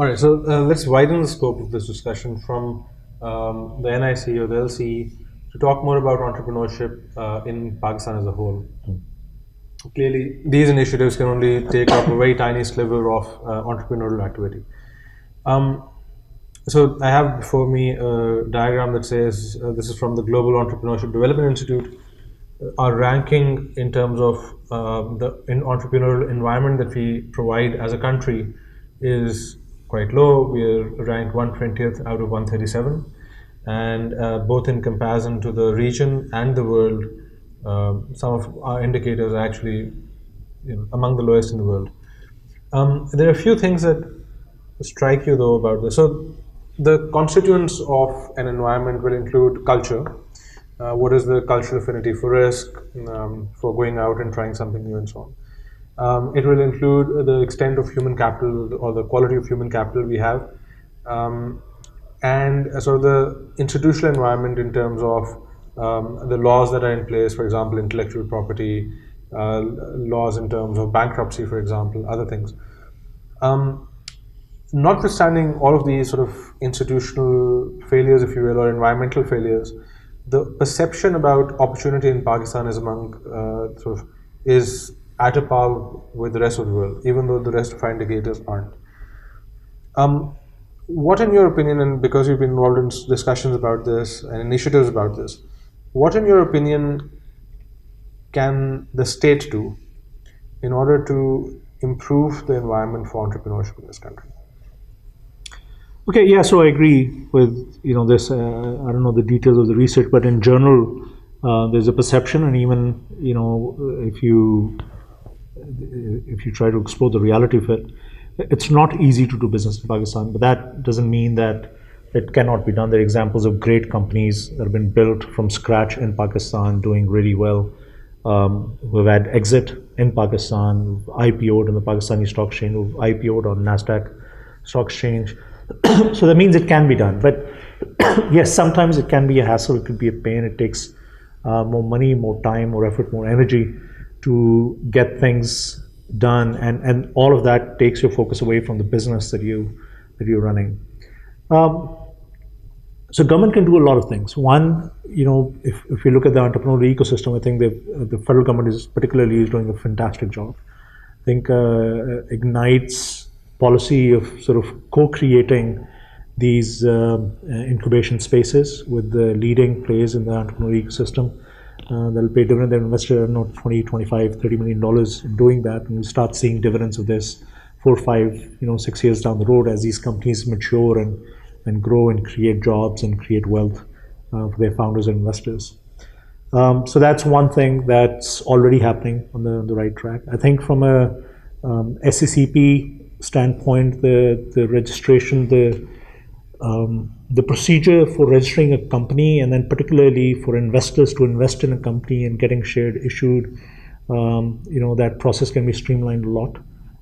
All right, so let's widen the scope of this discussion from the NIC or the LCE to talk more about entrepreneurship in Pakistan as a whole. Clearly, these initiatives can only take up a very tiny sliver of entrepreneurial activity. So I have before me a diagram that says this is from the Global Entrepreneurship Development Institute. Our ranking in terms of the entrepreneurial environment that we provide as a country is quite low. We are ranked 120th out of 137, and both in comparison to the region and the world, some of our indicators are actually among the lowest in the world. There are a few things that strike you though about this. So the constituents of an environment will include culture. What is the cultural affinity for risk, for going out and trying something new and so on. It will include the extent of human capital or the quality of human capital we have, and sort of the institutional environment in terms of the laws that are in place, for example, intellectual property, laws in terms of bankruptcy, for example, other things. Notwithstanding all of these sort of institutional failures, if you will, or environmental failures, the perception about opportunity in Pakistan is is at a par with the rest of the world, even though the rest of our indicators aren't. What, in your opinion, and because you've been involved in discussions about this and initiatives about this, what, in your opinion, can the state do in order to improve the environment for entrepreneurship in this country? Okay, yeah, so I agree with this. I don't know the details of the research, but in general, there's a perception, and even if you try to explore the reality of it, it's not easy to do business in Pakistan. But that doesn't mean that it cannot be done. There are examples of great companies that have been built from scratch in Pakistan, doing really well. We've had exit in Pakistan, IPO'd on the Pakistani Stock Exchange, we've IPO'd on NASDAQ Stock Exchange. So that means it can be done. But yes, sometimes it can be a hassle, it could be a pain. It takes more money, more time, more effort, more energy to get things done. And all of that takes your focus away from the business that you're running. So government can do a lot of things. One, if you look at the entrepreneurial ecosystem, I think the federal government is doing a fantastic job. I think Ignite's policy of sort of co-creating these incubation spaces with the leading players in the entrepreneurial ecosystem, that'll pay dividend. They've invested, I don't know, $20, $25, $30 million in doing that, and we'll start seeing dividends of this 4, 5, 6 years down the road as these companies mature and grow and create jobs and create wealth for their founders and investors. So that's one thing that's already happening on the right track. I think from a SECP standpoint, the registration, the procedure for registering a company, and then particularly for investors to invest in a company and getting shares issued, that process can be streamlined a lot.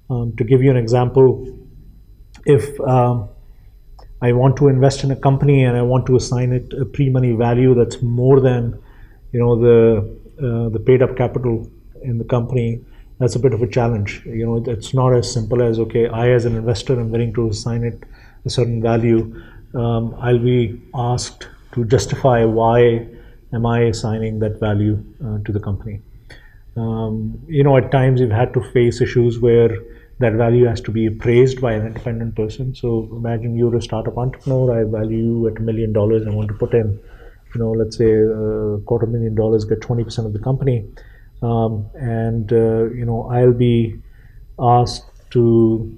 To give you an example, if I want to invest in a company and I want to assign it a pre-money value that's more than the paid up capital in the company, that's a bit of a challenge. It's not as simple as, okay, I as an investor am willing to assign it a certain value. I'll be asked to justify why am I assigning that value to the company. At times we've had to face issues where that value has to be appraised by an independent person. So imagine you're a startup entrepreneur, I value you at $1 million, I want to put in, let's say $250,000, get 20% of the company. I'll be asked to,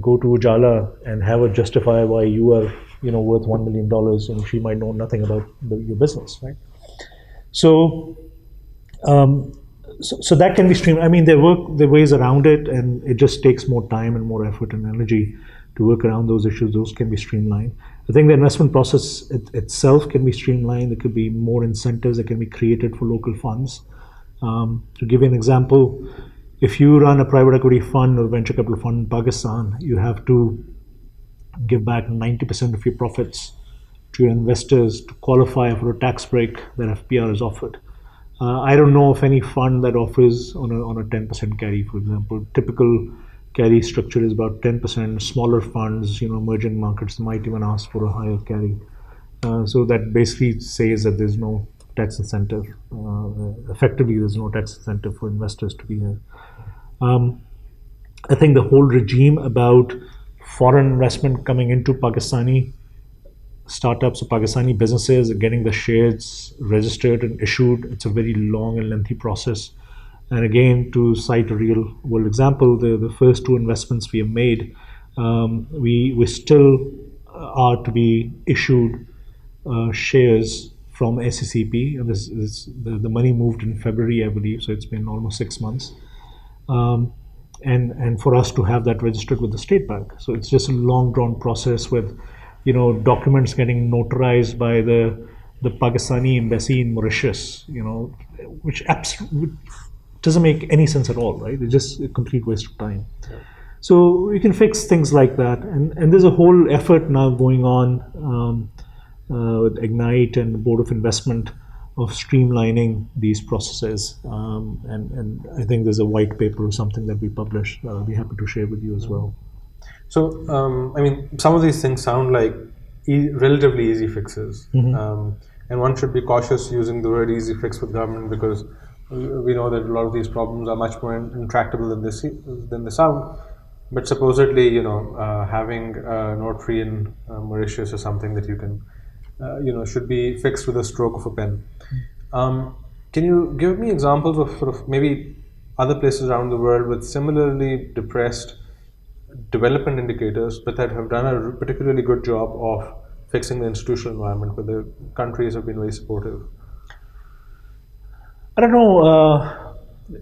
go to Ujala and have her justify why you are, worth $1 million, and she might know nothing about your business, right? So that can be streamlined. I mean, there are ways around it, and it just takes more time and more effort and energy to work around those issues. Those can be streamlined. I think the investment process itself can be streamlined. There could be more incentives that can be created for local funds. To give you an example, if you run a private equity fund or venture capital fund in Pakistan, you have to give back 90% of your profits to your investors to qualify for a tax break that FPR is offered. I don't know of any fund that offers on a 10% carry, for example. Typical carry structure is about 10%. Smaller funds, emerging markets might even ask for a higher carry. So that basically says that there's no tax incentive. Effectively, there's no tax incentive for investors to be here. I think the whole regime about foreign investment coming into Pakistani startups or Pakistani businesses, getting the shares registered and issued, it's a very long and lengthy process. And again, to cite a real world example, the first two investments we have made, we still are to be issued shares from SCCP. And the money moved in February, I believe, so it's been almost 6 months. And for us to have that registered with the State Bank. So it's just a long drawn process with, documents getting notarized by the Pakistani embassy in Mauritius, which absolutely doesn't make any sense at all, right? It's just a complete waste of time. Yeah. So we can fix things like that. And there's a whole effort now going on with Ignite and the Board of Investment of streamlining these processes. And I think there's a white paper or something that we published. I'll be happy to share with you as well. So, some of these things sound like relatively easy fixes. And one should be cautious using the word easy fix with government, because we know that a lot of these problems are much more intractable than they sound. But supposedly, having a notary in Mauritius is something that you can, should be fixed with a stroke of a pen. Can you give me examples of sort of maybe other places around the world with similarly depressed development indicators, but that have done a particularly good job of fixing the institutional environment, where the countries have been very supportive? I don't know.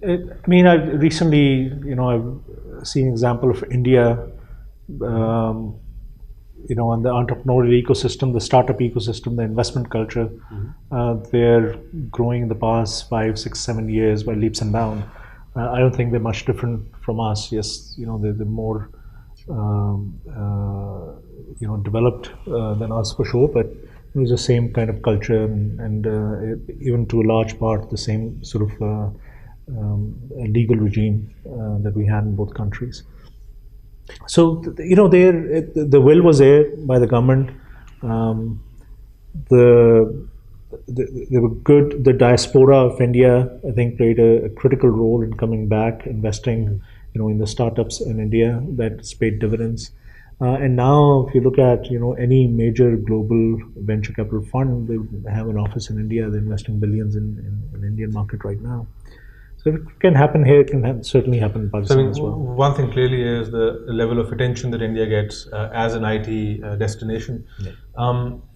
I've recently, I've seen an example of India, and the entrepreneurial ecosystem, the startup ecosystem, the investment culture. They're growing in the past 5, 6, 7 years by leaps and bounds. I don't think they're much different from us. Yes, they're more, developed than us for sure, but it was the same kind of culture and even to a large part the same sort of legal regime that we had in both countries. So the will was there by the government. They were good. The diaspora of India, I think, played a critical role in coming back, investing, in the startups in India. That's paid dividends. And now, if you look at any major global venture capital fund, they have an office in India. They're investing billions in the Indian market right now. So if it can happen here, it can certainly happen in Pakistan as well. One thing clearly is the level of attention that India gets as an IT destination. Yeah.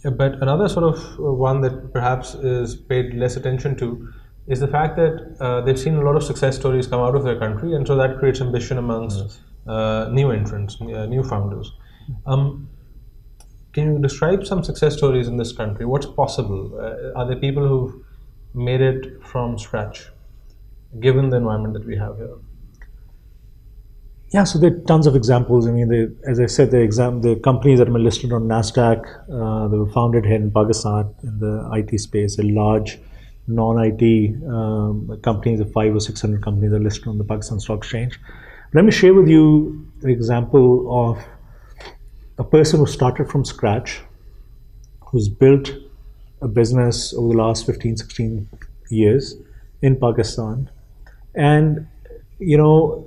But another sort of one that perhaps is paid less attention to is the fact that they've seen a lot of success stories come out of their country, and so that creates ambition amongst new entrants, new founders. Can you describe some success stories in this country? What's possible? Are there people who've made it from scratch, given the environment that we have here? Yeah, so there are tons of examples. As I said, the companies that have been listed on NASDAQ, they were founded here in Pakistan in the IT space. A large non-IT companies, of 500 or 600 companies, are listed on the Pakistan Stock Exchange. Let me share with you an example of a person who started from scratch, who's built a business over the last 15, 16 years in Pakistan, and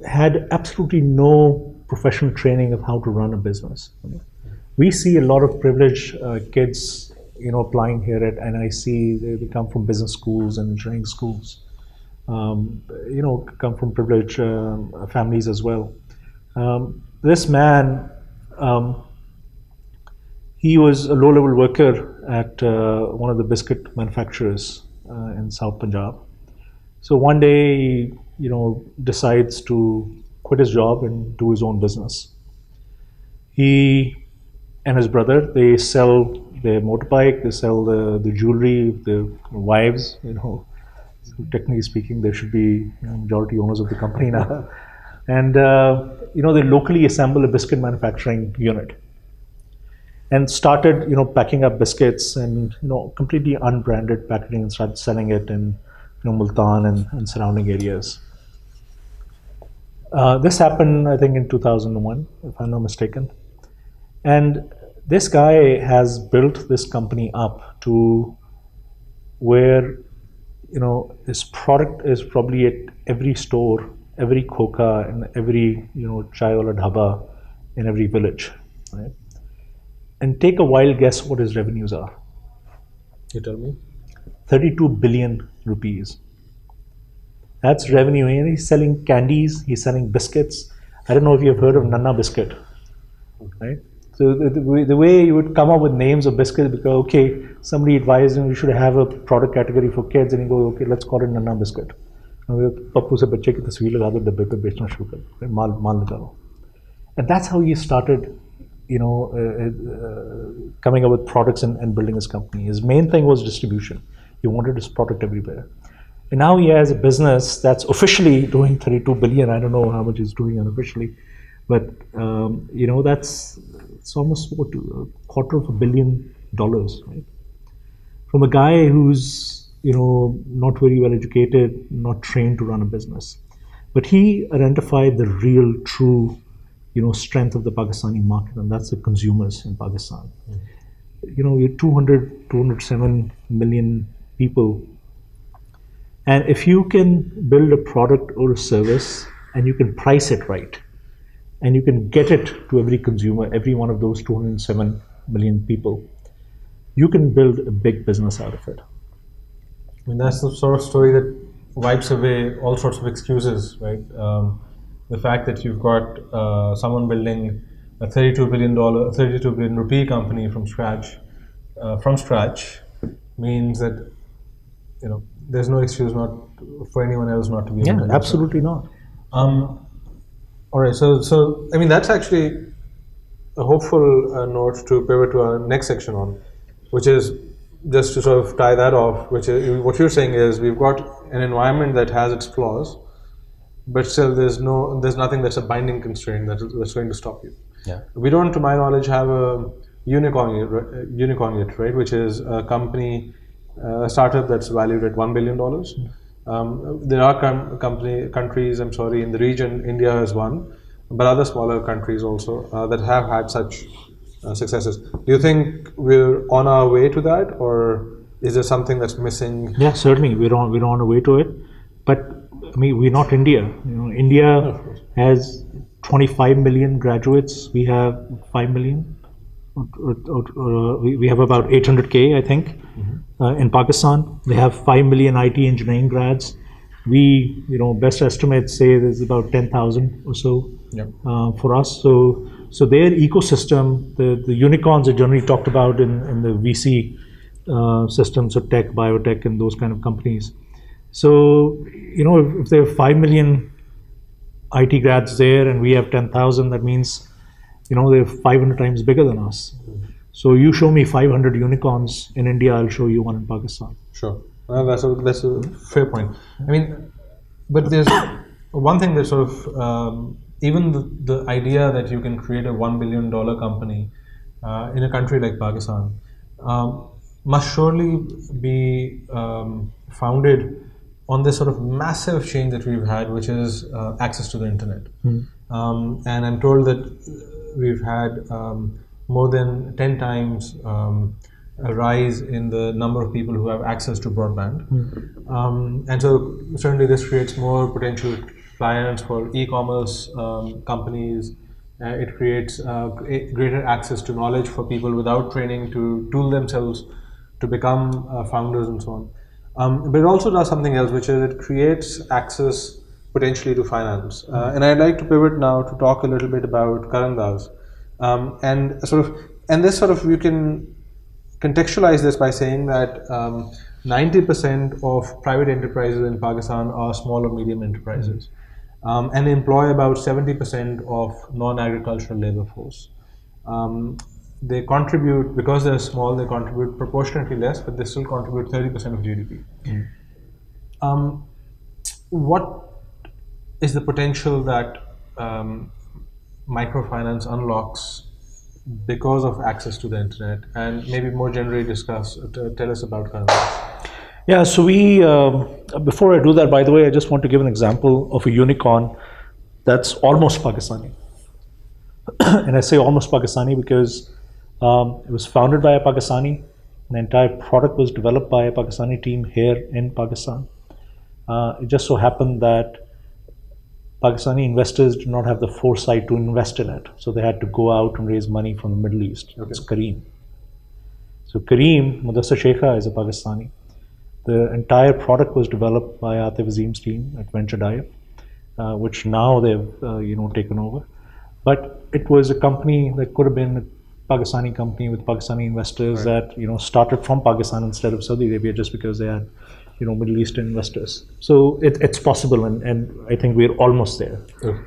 had absolutely no professional training of how to run a business. We see a lot of privileged kids, applying here at NIC. They come from business schools and engineering schools. Come from privileged families as well. This man, he was a low-level worker at one of the biscuit manufacturers in South Punjab. So one day, he, decides to quit his job and do his own business. He and his brother, they sell their motorbike, they sell the jewelry, the wives. So technically speaking, they should be majority owners of the company now. And they locally assemble a biscuit manufacturing unit and started packing up biscuits and completely unbranded packaging and started selling it in Multan and surrounding areas. This happened, I think, in 2001, if I'm not mistaken. And this guy has built this company up to where, his product is probably at every store, every khoka, and every, chai wala dhaba in every village, right? And take a wild guess what his revenues are. You tell me. 32 billion rupees. That's revenue. And he's selling candies, he's selling biscuits. I don't know if you've heard of Nanna biscuit, right? So the way you would come up with names of biscuits, because okay, somebody advised him you should have a product category for kids, and he goes, okay, let's call it Nanna biscuit. Pappu से बच्चे की तस्वीर लगा दो डब्बे पे बेचना शुरू कर माल निकालो. And that's how he started, coming up with products and building his company. His main thing was distribution. He wanted his product everywhere. And now he has a business that's officially doing 32 billion. I don't know how much he's doing unofficially, but that's it's almost what, $250 million, right? From a guy who's not very well educated, not trained to run a business, but he identified the real, true, strength of the Pakistani market, and that's the consumers in Pakistan. You're 207 million people. And if you can build a product or a service and you can price it right, and you can get it to every consumer, every one of those 207 million people, you can build a big business out of it. I mean, that's the sort of story that wipes away all sorts of excuses, right? The fact that you've got someone building a $32 billion rupee company from scratch means that there's no excuse not for anyone else not to be able to do absolutely not. All right, so I mean that's actually a hopeful note to pivot to our next section on, which is just to sort of tie that off. Which is what you're saying is we've got an environment that has its flaws, but still there's nothing that's a binding constraint that's going to stop you. Yeah. We don't, to my knowledge, have a unicorn yet, right? Which is a company. A startup that's valued at $1 billion. There are countries, in the region, India is one, but other smaller countries also that have had such successes. Do you think we're on our way to that, or is there something that's missing? Yeah, certainly we're on our way to it, but I mean we're not India. India has 25 million graduates. We have 5 million. We have about 800K, I think. In Pakistan, they have 5 million IT engineering grads. We, best estimates say there's about 10,000 or so for us. So their ecosystem, the unicorns are generally talked about in the VC systems of tech, biotech, and those kind of companies. So, if there are 5 million IT grads there and we have 10,000, that means, they're 500 times bigger than us. So you show me 500 unicorns in India, I'll show you one in Pakistan. Sure, well, that's a fair point. I mean, but there's one thing that sort of even the idea that you can create a $1 billion company in a country like Pakistan must surely be founded on this sort of massive change that we've had, which is access to the internet. And I'm told that we've had more than 10 times a rise in the number of people who have access to broadband. And so certainly this creates more potential clients for e-commerce companies. It creates greater access to knowledge for people without training to tool themselves to become founders and so on. But it also does something else, which is it creates access potentially to finance. And I'd like to pivot now to talk a little bit about Karandas. And this you can contextualize this by saying that 90% of private enterprises in Pakistan are small or medium enterprises, and employ about 70% of non-agricultural labor force. They contribute, because they're small, they contribute proportionately less, but they still contribute 30% of GDP. What is the potential that microfinance unlocks because of access to the internet, and maybe more generally tell us about Karandas. Yeah, so we, before I do that, by the way, I just want to give an example of a unicorn that's almost Pakistani. And I say almost Pakistani because it was founded by a Pakistani. The entire product was developed by a Pakistani team here in Pakistan. It just so happened that Pakistani investors did not have the foresight to invest in it. So they had to go out and raise money from the Middle East. Okay. It's Kareem. So Kareem, Mudassir Sheikha, is a Pakistani. The entire product was developed by Atif Azim's team at Venture Dive, which now they've taken over. But it was a company that could have been a Pakistani company with Pakistani investors, right, that started from Pakistan instead of Saudi Arabia, just because they had Middle Eastern investors. So it's possible, and I think we're almost there. Okay.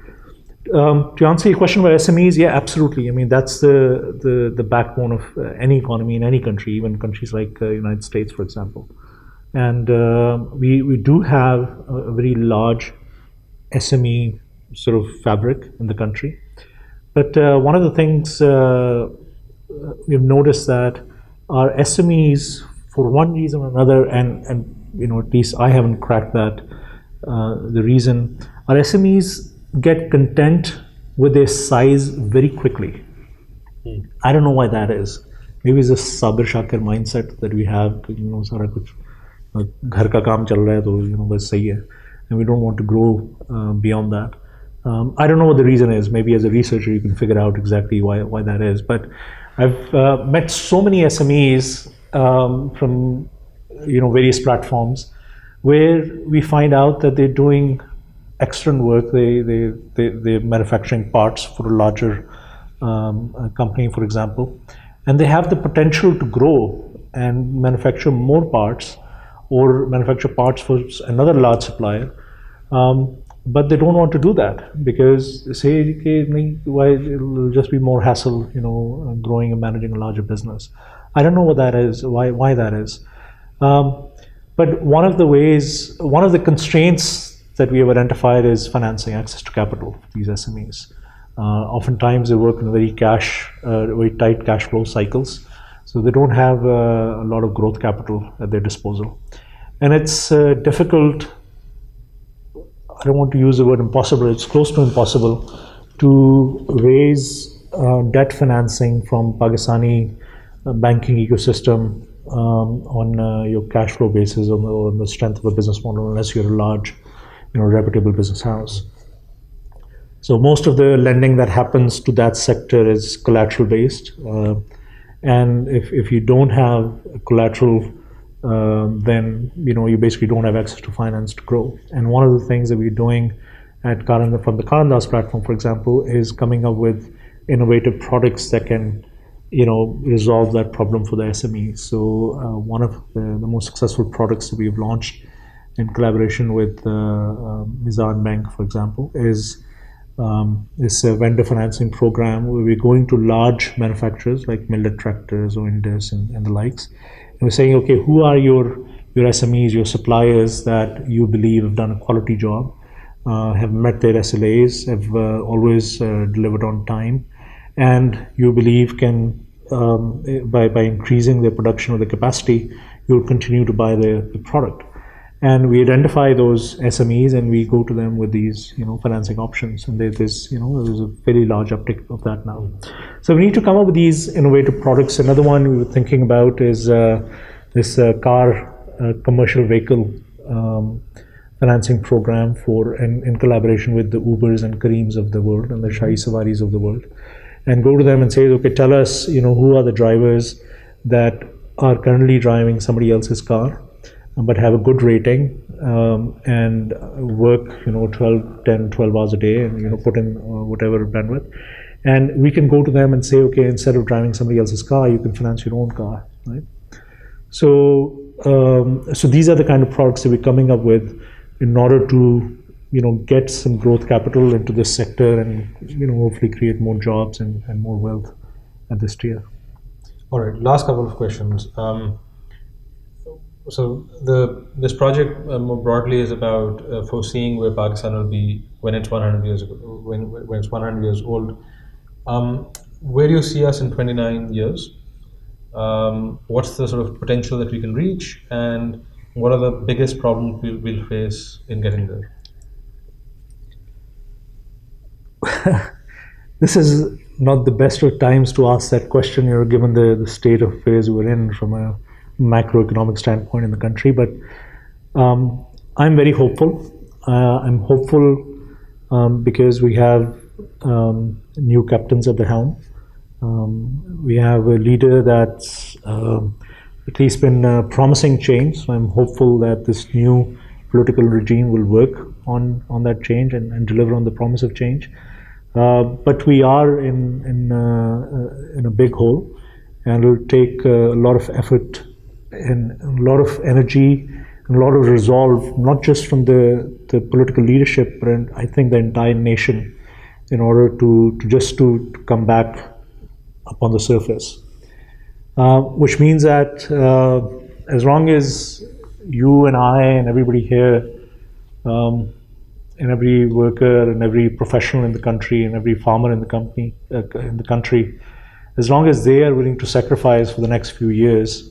To answer your question about SMEs, yeah, absolutely. I mean, that's the backbone of any economy in any country, even countries like United States, for example. And we do have a very large SME sort of fabric in the country. But one of the things we've noticed that our SMEs, for one reason or another, and at least I haven't cracked that, the reason, our SMEs get content with their size very quickly. I don't know why that is. Maybe it's a sabir shakir mindset that we have. सारा कुछ घर का काम चल रहा है तो बस सही है, and we don't want to grow beyond that. I don't know what the reason is. Maybe as a researcher you can figure out exactly why that is. But I've met so many SMEs from various platforms where we find out that they're doing excellent work. They're manufacturing parts for a larger company, for example, and they have the potential to grow and manufacture more parts or manufacture parts for another large supplier. But they don't want to do that because they say, why, it'll just be more hassle, growing and managing a larger business. I don't know what that is, why that is. But one of the constraints that we have identified is financing, access to capital for these SMEs. Oftentimes they work in very tight cash flow cycles, so they don't have a lot of growth capital at their disposal. And it's difficult, I don't want to use the word impossible, it's close to impossible to raise debt financing from Pakistani banking ecosystem on your cash flow basis, on the strength of a business model, unless you're a large, reputable business house. So most of the lending that happens to that sector is collateral based, and if you don't have collateral, then you basically don't have access to finance to grow. And one of the things that we're doing at from the Karandas platform, for example, is coming up with innovative products that can resolve that problem for the SMEs. So one of the most successful products that we've launched in collaboration with Mizan Bank, for example, is this vendor financing program where we're going to large manufacturers like Millet Tractors or Indus and the likes. And we're saying, okay, who are your SMEs, your suppliers that you believe have done a quality job, have met their SLAs, have always delivered on time, and you believe can, by increasing their production or the capacity, you'll continue to buy the product. And we identify those SMEs and we go to them with these, financing options. And there's a very large uptick of that now. So we need to come up with these innovative products. Another one we were thinking about is this car commercial vehicle financing program in collaboration with the Ubers and Kareems of the world and the Shahi Sawaris of the world. And go to them and say, okay, tell us, who are the drivers that are currently driving somebody else's car, but have a good rating and work 12 hours a day and put in whatever bandwidth, and we can go to them and say, okay, instead of driving somebody else's car, you can finance your own car, right? So these are the kind of products that we're coming up with in order to get some growth capital into this sector and hopefully create more jobs and more wealth at this tier. All right, last couple of questions. So this project more broadly is about foreseeing where Pakistan will be when it's 100 years ago, when it's 100 years old. Where do you see us in 29 years? What's the sort of potential that we can reach, and what are the biggest problems we'll face in getting there? this is not the best of times to ask that question, given the state of affairs we're in from a macroeconomic standpoint in the country. But I'm very hopeful. I'm hopeful because we have new captains at the helm. We have a leader that's at least been promising change. So I'm hopeful that this new political regime will work on that change and deliver on the promise of change. But we are in a big hole, and it'll take a lot of effort and a lot of energy and a lot of resolve, not just from the political leadership, but I think the entire nation, in order to come back up on the surface. Which means that as long as you and I and everybody here, and every worker and every professional in the country and every farmer in the country, as long as they are willing to sacrifice for the next few years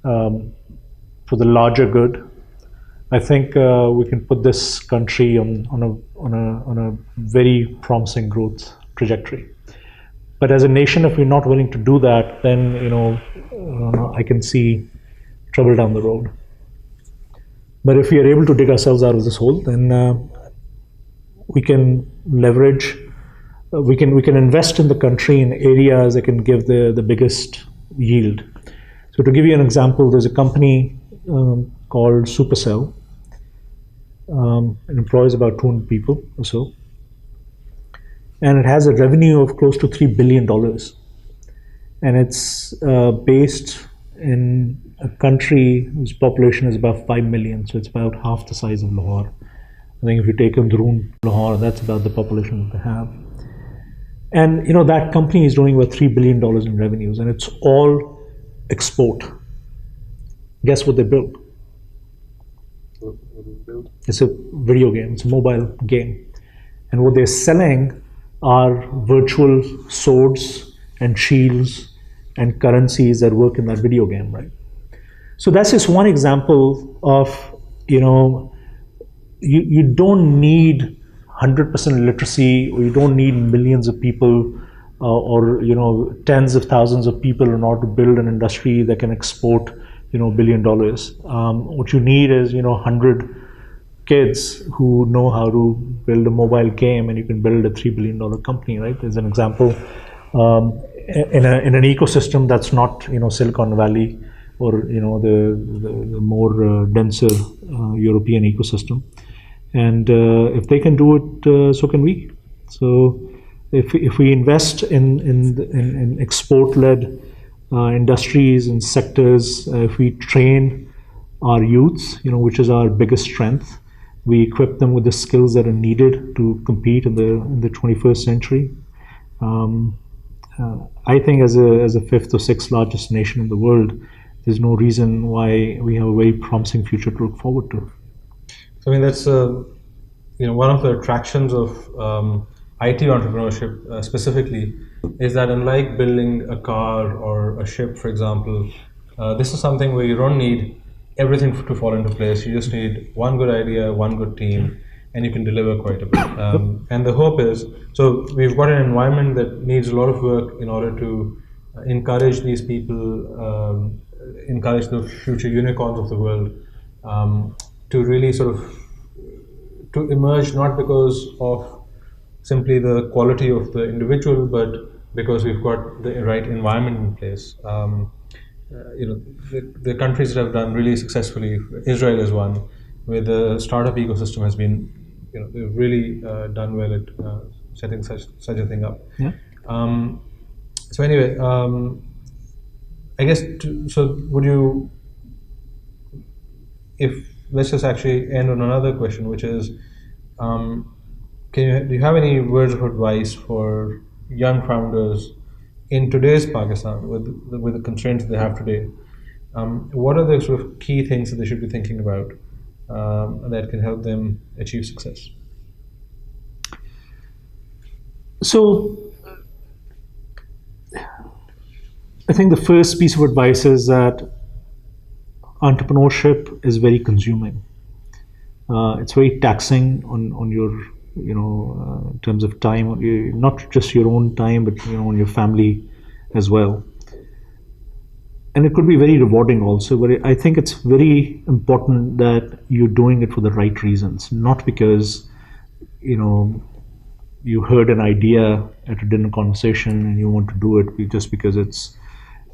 for the larger good, I think we can put this country on a very promising growth trajectory. But as a nation, if we're not willing to do that, then I can see trouble down the road. But if we are able to dig ourselves out of this hole, then we can leverage. We can invest in the country in areas that can give the biggest yield. So to give you an example, there's a company called Supercell. It employs about 200 people or so. And it has a revenue of close to $3 billion. And it's based in a country whose population is about 5 million. So it's about half the size of Lahore. I think if you take Androon, Lahore, that's about the population that they have. And that company is doing about $3 billion in revenues, and it's all export. Guess what they build? It's a video game. It's a mobile game. And what they're selling are virtual swords and shields and currencies that work in that video game, right? So that's just one example of, you don't need 100% literacy, or you don't need millions of people or tens of thousands of people in order to build an industry that can export $1 billion. What you need is 100 kids who know how to build a mobile game, and you can build a $3 billion company, right? As an example, in an ecosystem that's not Silicon Valley or the more denser European ecosystem. And if they can do it, so can we. So if we invest in export-led industries and sectors, if we train our youth, which is our biggest strength, we equip them with the skills that are needed to compete in the 21st century. I think as a fifth or sixth largest nation in the world, there's no reason why we have a very promising future to look forward to. So, I mean, that's one of the attractions of IT entrepreneurship specifically is that unlike building a car or a ship, for example, this is something where you don't need everything to fall into place. You just need one good idea, one good team, and you can deliver quite a bit. And the hope is, so we've got an environment that needs a lot of work in order to encourage these people, encourage the future unicorns of the world to really sort of to emerge, not because of simply the quality of the individual, but because we've got the right environment in place. The countries that have done really successfully, Israel is one, where the startup ecosystem has been, they've really done well at setting such a thing up. Yeah. So anyway, I guess, so would you, let's just actually end on another question, which is, do you have any words of advice for young founders in today's Pakistan with the constraints they have today? What are the sort of key things that they should be thinking about that can help them achieve success? So, I think the first piece of advice is that entrepreneurship is very consuming. It's very taxing on your in terms of time, not just your own time, but your family as well. And it could be very rewarding also, but I think it's very important that you're doing it for the right reasons, not because you heard an idea at a dinner conversation and you want to do it just because it's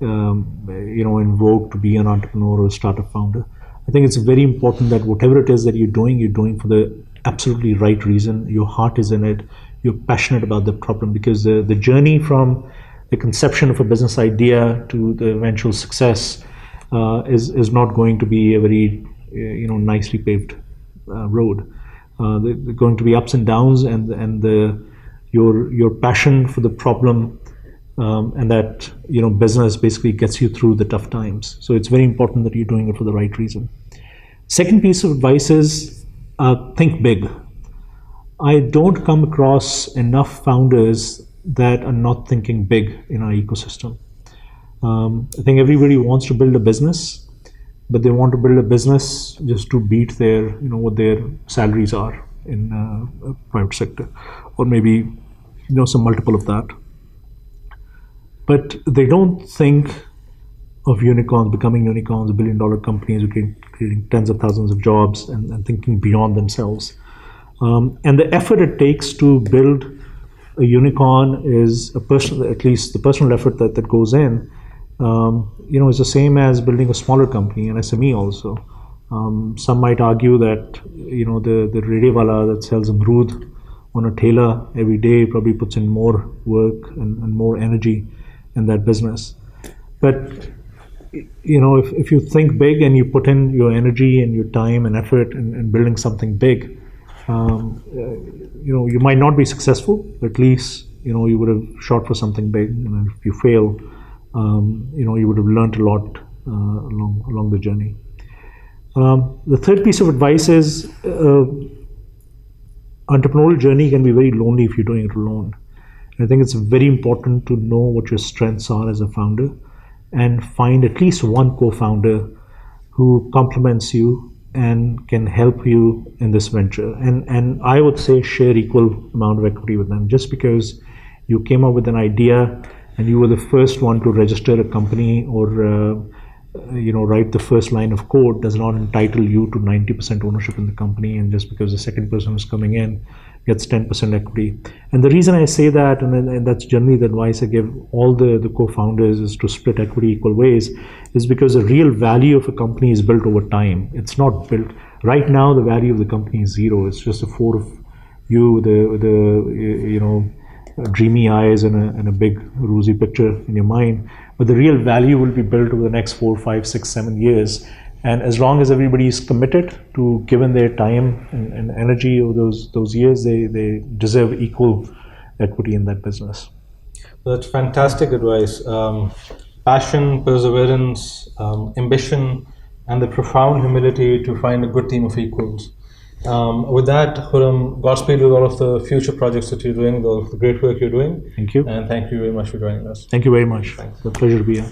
in vogue to be an entrepreneur or a startup founder. I think it's very important that whatever it is that you're doing for the absolutely right reason. Your heart is in it. You're passionate about the problem, because the journey from the conception of a business idea to the eventual success is not going to be a very nicely paved road. There are going to be ups and downs, and your passion for the problem and that business basically gets you through the tough times. So it's very important that you're doing it for the right reason. Second piece of advice is think big. I don't come across enough founders that are not thinking big in our ecosystem. I think everybody wants to build a business, but they want to build a business just to beat their what their salaries are in private sector, or maybe some multiple of that. But they don't think of unicorns, becoming unicorns, billion-dollar companies, creating tens of thousands of jobs, and thinking beyond themselves. And the effort it takes to build a unicorn is at least the personal effort that goes in, is the same as building a smaller company, an SME also. Some might argue that the rediwala that sells amrood on a ठेला every day probably puts in more work and more energy in that business. But if you think big and you put in your energy and your time and effort in building something big, you might not be successful, but at least you would have shot for something big. And if you fail, you would have learned a lot along the journey. The third piece of advice is entrepreneurial journey can be very lonely if you're doing it alone. And I think it's very important to know what your strengths are as a founder, and find at least one co-founder who complements you and can help you in this venture. And I would say share equal amount of equity with them. Just because you came up with an idea and you were the first one to register a company or write the first line of code does not entitle you to 90% ownership in the company. And just because the second person who's coming in gets 10% equity. And the reason I say that, and that's generally the advice I give all the co-founders, is to split equity equal ways, is because the real value of a company is built over time. It's not built right now. The value of the company is zero. It's just the four of you with the dreamy eyes and a big rosy picture in your mind. But the real value will be built over the next 4, 5, 6, 7 years. And as long as everybody is committed to giving their time and energy over those years, they deserve equal equity in that business. That's fantastic advice. Passion, perseverance, ambition, and the profound humility to find a good team of equals. With that, Khurram, Godspeed with all of the future projects that you're doing, all of the great work you're doing. Thank you. And thank you very much for joining us. Thank you very much. Thanks. It's a pleasure to be here.